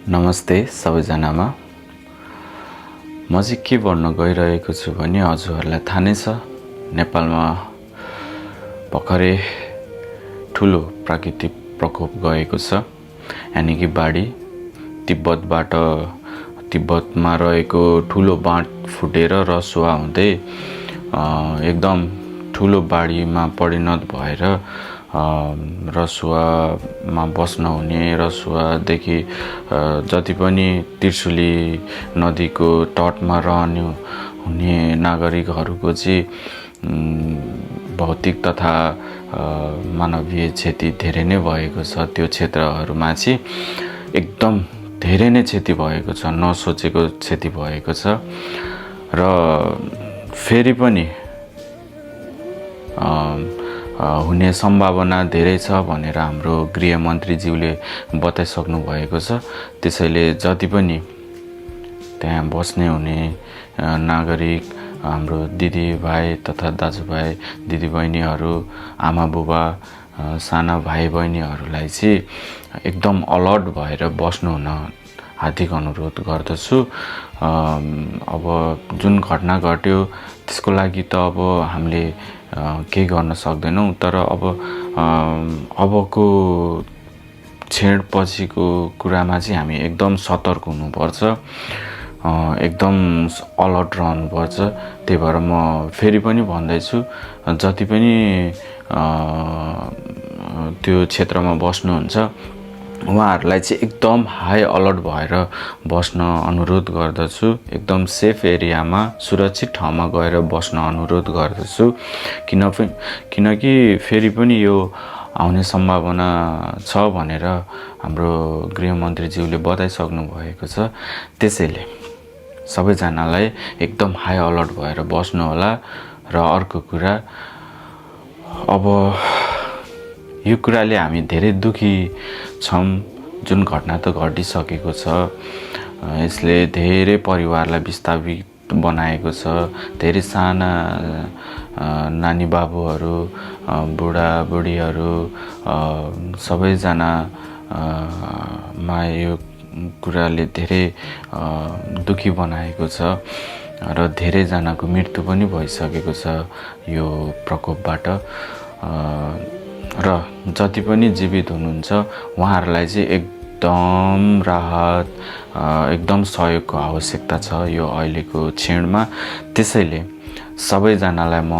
नमस्ते सबैजनामा। म चाहिँ के भन्न गइरहेको छु भने हजुरहरूलाई थाहा नै छ, नेपालमा भर्खरै ठुलो प्राकृतिक प्रकोप गएको छ, यानि कि बाढी। तिब्बतमा रहेको ठुलो बाँध फुटेर रसुवा हुँदै एकदम ठुलो बाढीमा परिणत भएर रसुवामा बस्न हुने, रसुवादेखि जति पनि त्रिशुली नदीको तटमा रहने हुने नागरिकहरूको चाहिँ भौतिक तथा मानवीय क्षति धेरै नै भएको छ। त्यो क्षेत्रहरूमा चाहिँ एकदम धेरै नै क्षति भएको छ, नसोचेको क्षति भएको छ। र फेरि पनि हुने सम्भावना धेरै छ भनेर हाम्रो गृहमन्त्रीज्यूले बताइसक्नु भएको छ। त्यसैले जति पनि त्यहाँ बस्ने हुने नागरिक, हाम्रो दिदीभाइ तथा दाजुभाइ दिदीबहिनीहरू, आमा बुबा, साना भाइ बहिनीहरूलाई चाहिँ एकदम अलर्ट भएर बस्नु हुन हार्दिक अनुरोध गर्दछु। अब जुन घटना घट्यो त्यसको लागि त अब हामीले केही गर्न सक्दैनौँ, तर अबको क्षण पछिको कुरामा चाहिँ हामी एकदम सतर्क हुनुपर्छ, एकदम अलर्ट रहनुपर्छ। त्यही भएर म फेरि पनि भन्दैछु, जति पनि त्यो क्षेत्रमा बस्नुहुन्छ उहाँहरूलाई चाहिँ एकदम हाई अलर्ट भएर बस्न अनुरोध गर्दछु। एकदम सेफ एरियामा, सुरक्षित ठाउँमा गएर बस्न अनुरोध गर्दछु। किनकि फेरि पनि यो आउने सम्भावना छ भनेर हाम्रो गृहमन्त्रीज्यूले बताइसक्नु भएको छ। त्यसैले सबैजनालाई एकदम हाई अलर्ट भएर बस्नु होला। र अर्को कुरा, अब यो कुराले हामी धेरै दुखी छौँ। जुन घटना त घटिसकेको छ, यसले धेरै परिवारलाई विस्थापित बनाएको छ। धेरै साना नानी बाबुहरू, बुढाबुढीहरू सबैजनामा यो कुराले धेरै दुखी बनाएको छ र धेरैजनाको मृत्यु पनि भइसकेको छ यो प्रकोपबाट। र जति पनि जीवित हुनुहुन्छ उहाँहरूलाई चाहिँ एकदम राहत, एकदम सहयोगको आवश्यकता छ यो अहिलेको क्षणमा। त्यसैले सबैजनालाई म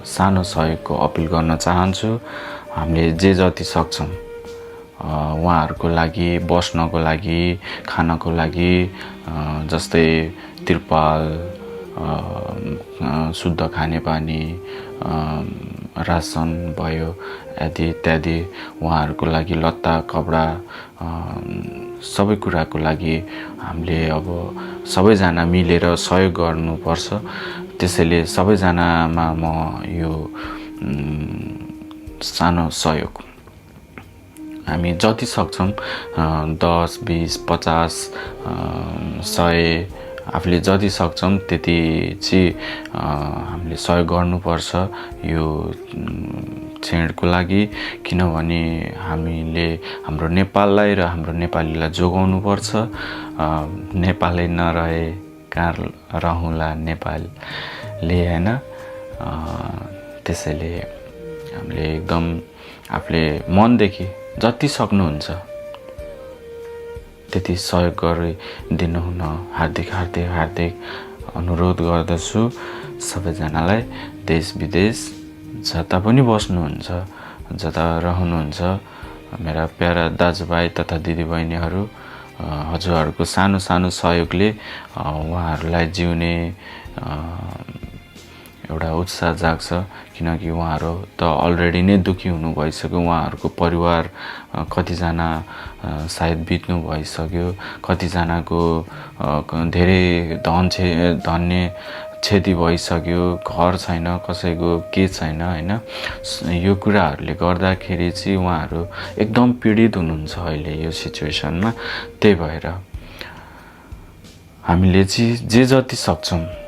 सानो सहयोगको अपिल गर्न चाहन्छु। हामीले जे जति सक्छौँ उहाँहरूको लागि, बस्नको लागि, खानको लागि, जस्तै तिरपाल, शुद्ध खानेपानी, रासन भयो आदि इत्यादि, उहाँहरूको लागि लत्ता कपडा, सबै कुराको लागि हामीले अब सबैजना मिलेर सहयोग गर्नुपर्छ। त्यसैले सबैजनामा म यो सानो सहयोग हामी जति सक्छौँ 10, 20, 50, 100 आफूले जति सक्छौँ त्यति चाहिँ हामीले सहयोग गर्नुपर्छ यो क्षणको लागि। किनभने हामीले हाम्रो नेपाललाई र हाम्रो नेपालीलाई जोगाउनुपर्छ। नेपालै नरहे कहाँ रहँला नेपालले, होइन? त्यसैले हामीले एकदम आफूले मनदेखि जति सक्नुहुन्छ त्यति सहयोग गरिदिनु हुन हार्दिक अनुरोध गर्दछु सबैजनालाई। देश विदेश जता पनि बस्नुहुन्छ, जता रहनुहुन्छ, मेरा प्यारा दाजुभाइ तथा दिदीबहिनीहरू, हजुरहरूको सानो सानो सहयोगले उहाँहरूलाई जिउने एउटा उत्साह जाग्छ। किनकि उहाँहरू त अलरेडी नै दुखी हुनु भइसक्यो। उहाँहरूको परिवार कतिजना सायद बित्नु भइसक्यो, कतिजनाको धेरै धन्य क्षति भइसक्यो, घर छैन, कसैको के छैन, होइन? यो कुराहरूले गर्दाखेरि चाहिँ उहाँहरू एकदम पीडित हुनुहुन्छ अहिले यो सिचुएसनमा। त्यही भएर हामीले चाहिँ जे जति सक्छौँ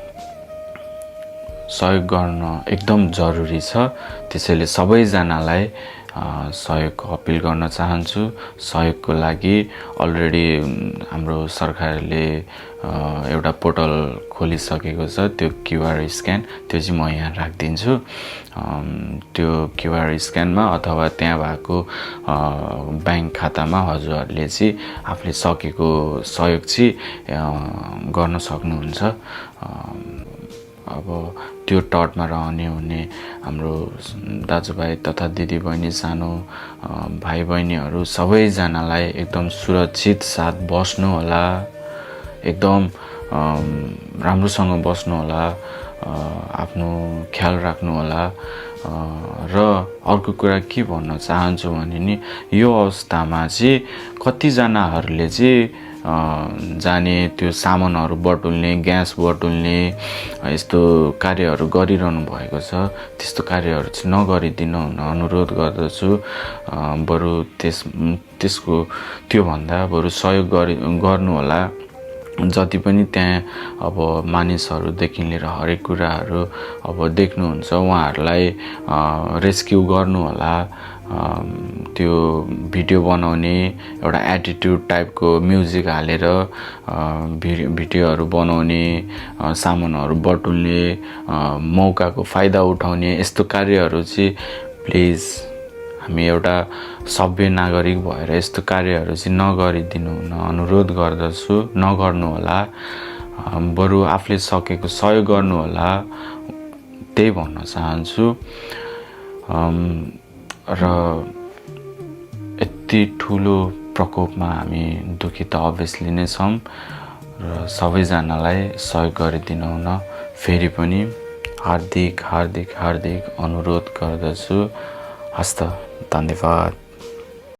सहयोग गर्न एकदम जरुरी छ। त्यसैले सबैजनालाई सहयोगको अपिल गर्न चाहन्छु। सहयोगको लागि अलरेडी हाम्रो सरकारले एउटा पोर्टल खोलिसकेको छ, त्यो क्युआर स्क्यान, त्यो चाहिँ म यहाँ राखिदिन्छु। त्यो क्युआर स्क्यानमा अथवा त्यहाँ भएको ब्याङ्क खातामा हजुरहरूले चाहिँ आफूले सकेको सहयोग चाहिँ गर्न सक्नुहुन्छ। अब त्यो तटमा रहने हुने हाम्रो दाजुभाइ तथा दिदीबहिनी, सानो भाइ बहिनीहरू सबैजनालाई एकदम सुरक्षित साथ बस्नु होला, एकदम राम्रोसँग बस्नु होला, आफ्नो ख्याल राख्नु होला। र अर्को कुरा के भन्न चाहन्छु भने नि, यो अवस्थामा चाहिँ कतिजनाहरूले चाहिँ जाने त्यो सामानहरू बटुल्ने, ग्यास बटुल्ने यस्तो कार्यहरू गरिरहनु भएको छ। त्यस्तो कार्यहरू चाहिँ नगरिदिनु हुन अनुरोध गर्दछु। बरु त्यसको त्योभन्दा बरु सहयोग गर्नु होला। जति पनि त्यहाँ अब मानिसहरूदेखि लिएर हरेक कुराहरू अब देख्नुहुन्छ, उहाँहरूलाई रेस्क्यु गर्नु होला। त्यो भिडियो बनाउने एउटा एटिट्युड टाइपको म्युजिक हालेर भिडियोहरू बनाउने, सामानहरू बटुल्ने, मौकाको फाइदा उठाउने यस्तो कार्यहरू चाहिँ प्लिज हामी एउटा सभ्य नागरिक भएर यस्तो कार्यहरू चाहिँ नगरिदिनु हुन अनुरोध गर्दछु। नगर्नु होला, बरु आफूले सकेको सहयोग गर्नु होला, त्यही भन्न चाहन्छु। र यति ठुलो प्रकोपमा हामी दुखी त अभियसली नै छौँ र सबैजनालाई सहयोग गरिदिनु हुन फेरि पनि हार्दिक अनुरोध गर्दछु। हस्त, धन्यवाद।